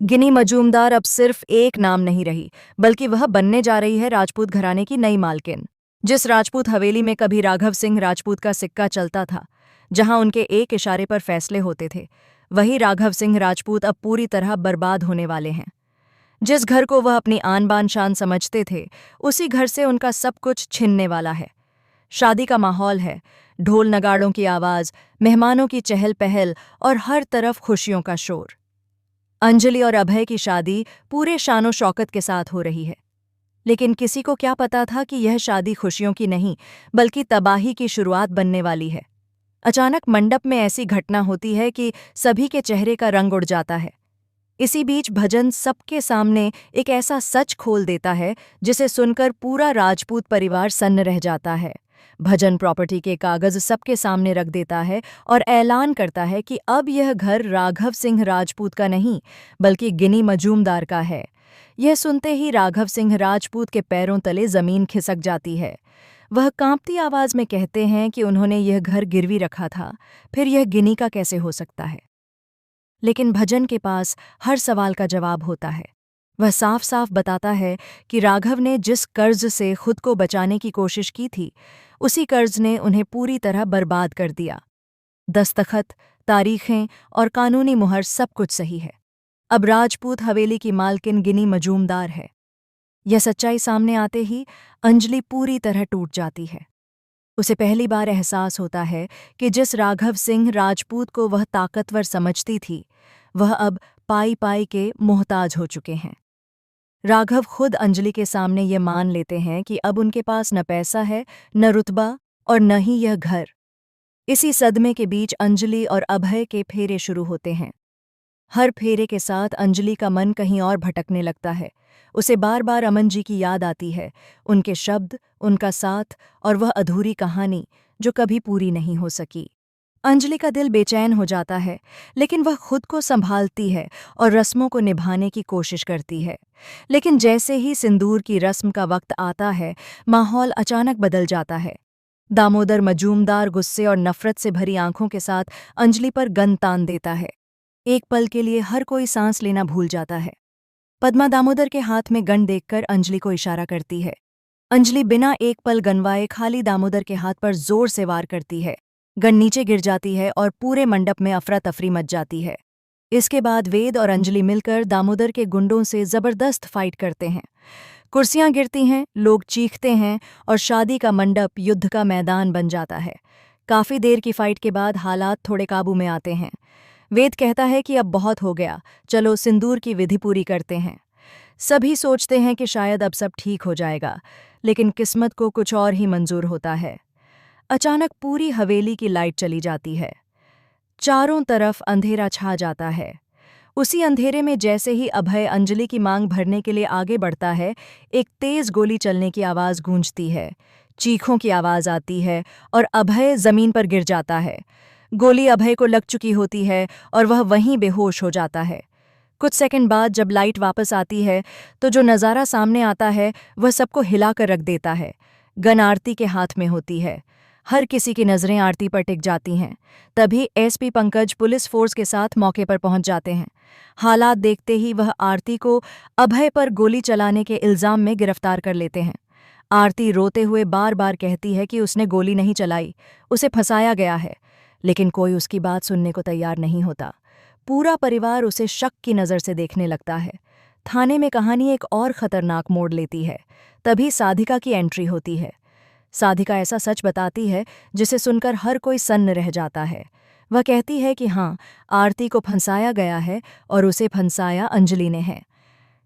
गिनी मजूमदार अब सिर्फ एक नाम नहीं रही, बल्कि वह बनने जा रही है राजपूत घराने की नई मालकिन। जिस राजपूत हवेली में कभी राघव सिंह राजपूत का सिक्का चलता था, जहां उनके एक इशारे पर फैसले होते थे, वही राघव सिंह राजपूत अब पूरी तरह बर्बाद होने वाले हैं। जिस घर को वह अपनी आन बान शान समझते थे, उसी घर से उनका सब कुछ छिनने वाला है। शादी का माहौल है, ढोल नगाड़ों की आवाज, मेहमानों की चहल पहल और हर तरफ खुशियों का शोर। अंजलि और अभय की शादी पूरे शानो शौकत के साथ हो रही है, लेकिन किसी को क्या पता था कि यह शादी खुशियों की नहीं, बल्कि तबाही की शुरुआत बनने वाली है। अचानक मंडप में ऐसी घटना होती है कि सभी के चेहरे का रंग उड़ जाता है। इसी बीच भजन सबके सामने एक ऐसा सच खोल देता है जिसे सुनकर पूरा राजपूत परिवार सन्न रह जाता है। भजन प्रॉपर्टी के कागज सबके सामने रख देता है और ऐलान करता है कि अब यह घर राघव सिंह राजपूत का नहीं, बल्कि गिनी मजूमदार का है। यह सुनते ही राघव सिंह राजपूत के पैरों तले जमीन खिसक जाती है। वह कांपती आवाज में कहते हैं कि उन्होंने यह घर गिरवी रखा था, फिर यह गिनी का कैसे हो सकता है। लेकिन भजन के पास हर सवाल का जवाब होता है। वह साफ साफ बताता है कि राघव ने जिस कर्ज से खुद को बचाने की कोशिश की थी, उसी कर्ज ने उन्हें पूरी तरह बर्बाद कर दिया। दस्तखत, तारीखें और कानूनी मुहर सब कुछ सही है। अब राजपूत हवेली की मालकिन गिनी मजूमदार है। यह सच्चाई सामने आते ही अंजलि पूरी तरह टूट जाती है। उसे पहली बार एहसास होता है कि जिस राघव सिंह राजपूत को वह ताकतवर समझती थी, वह अब पाई पाई के मोहताज हो चुके हैं। राघव खुद अंजलि के सामने ये मान लेते हैं कि अब उनके पास न पैसा है, न रुतबा और न ही यह घर। इसी सदमे के बीच अंजलि और अभय के फेरे शुरू होते हैं। हर फेरे के साथ अंजलि का मन कहीं और भटकने लगता है। उसे बार बार अमन जी की याद आती है, उनके शब्द, उनका साथ और वह अधूरी कहानी जो कभी पूरी नहीं हो सकी। अंजलि का दिल बेचैन हो जाता है, लेकिन वह खुद को संभालती है और रस्मों को निभाने की कोशिश करती है। लेकिन जैसे ही सिंदूर की रस्म का वक्त आता है, माहौल अचानक बदल जाता है। दामोदर मजूमदार गुस्से और नफरत से भरी आंखों के साथ अंजलि पर गन तान देता है। एक पल के लिए हर कोई सांस लेना भूल जाता है। पद्मा दामोदर के हाथ में गन देखकर अंजलि को इशारा करती है। अंजलि बिना एक पल गनवाए खाली दामोदर के हाथ पर जोर से वार करती है। गन नीचे गिर जाती है और पूरे मंडप में अफरा तफरी मच जाती है। इसके बाद वेद और अंजलि मिलकर दामोदर के गुंडों से जबरदस्त फाइट करते हैं। कुर्सियां गिरती हैं, लोग चीखते हैं और शादी का मंडप युद्ध का मैदान बन जाता है। काफी देर की फाइट के बाद हालात थोड़े काबू में आते हैं। वेद कहता है कि अब बहुत हो गया, चलो सिंदूर की विधि पूरी करते हैं। सभी सोचते हैं कि शायद अब सब ठीक हो जाएगा, लेकिन किस्मत को कुछ और ही मंजूर होता है। अचानक पूरी हवेली की लाइट चली जाती है। चारों तरफ अंधेरा छा जाता है। उसी अंधेरे में जैसे ही अभय अंजलि की मांग भरने के लिए आगे बढ़ता है, एक तेज गोली चलने की आवाज गूंजती है। चीखों की आवाज आती है और अभय जमीन पर गिर जाता है। गोली अभय को लग चुकी होती है और वह वहीं बेहोश हो जाता है। कुछ सेकंड बाद जब लाइट वापस आती है, तो जो नज़ारा सामने आता है वह सबको हिलाकर रख देता है। गन आरती के हाथ में होती है। हर किसी की नज़रें आरती पर टिक जाती हैं। तभी एसपी पंकज पुलिस फोर्स के साथ मौके पर पहुंच जाते हैं। हालात देखते ही वह आरती को अभय पर गोली चलाने के इल्जाम में गिरफ्तार कर लेते हैं। आरती रोते हुए बार बार कहती है कि उसने गोली नहीं चलाई, उसे फंसाया गया है, लेकिन कोई उसकी बात सुनने को तैयार नहीं होता। पूरा परिवार उसे शक की नज़र से देखने लगता है। थाने में कहानी एक और खतरनाक मोड़ लेती है। तभी साधिका की एंट्री होती है। साधिका ऐसा सच बताती है जिसे सुनकर हर कोई सन्न रह जाता है। वह कहती है कि हाँ, आरती को फंसाया गया है और उसे फंसाया अंजलि ने है।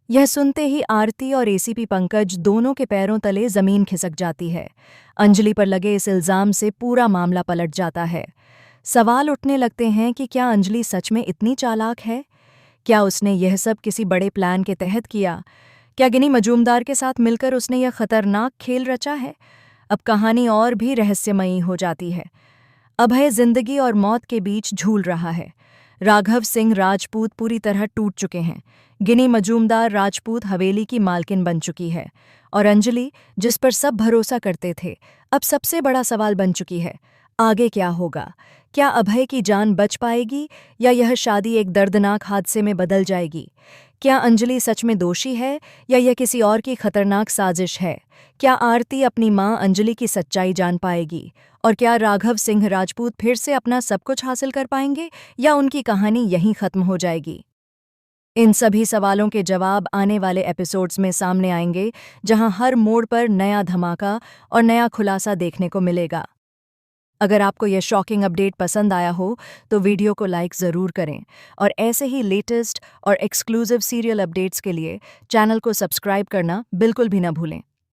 यह सुनते ही आरती और एसीपी पंकज दोनों के पैरों तले जमीन खिसक जाती है। अंजलि पर लगे इस इल्जाम से पूरा मामला पलट जाता है। सवाल उठने लगते हैं कि क्या अंजलि सच में इतनी चालाक है? क्या उसने यह सब किसी बड़े प्लान के तहत किया? क्या गिनी मजूमदार के साथ मिलकर उसने यह खतरनाक खेल रचा है? अब कहानी और भी रहस्यमयी हो जाती है। अभय जिंदगी और मौत के बीच झूल रहा है। राघव सिंह राजपूत पूरी तरह टूट चुके हैं। गिनी मजूमदार राजपूत हवेली की मालकिन बन चुकी है और अंजलि, जिस पर सब भरोसा करते थे, अब सबसे बड़ा सवाल बन चुकी है। आगे क्या होगा? क्या अभय की जान बच पाएगी या यह शादी एक दर्दनाक हादसे में बदल जाएगी? क्या अंजलि सच में दोषी है या यह किसी और की खतरनाक साजिश है? क्या आरती अपनी मां अंजलि की सच्चाई जान पाएगी? और क्या राघव सिंह राजपूत फिर से अपना सब कुछ हासिल कर पाएंगे या उनकी कहानी यहीं खत्म हो जाएगी? इन सभी सवालों के जवाब आने वाले एपिसोड्स में सामने आएंगे, जहां हर मोड़ पर नया धमाका और नया खुलासा देखने को मिलेगा। अगर आपको यह शॉकिंग अपडेट पसंद आया हो तो वीडियो को लाइक ज़रूर करें और ऐसे ही लेटेस्ट और एक्सक्लूसिव सीरियल अपडेट्स के लिए चैनल को सब्सक्राइब करना बिल्कुल भी ना भूलें।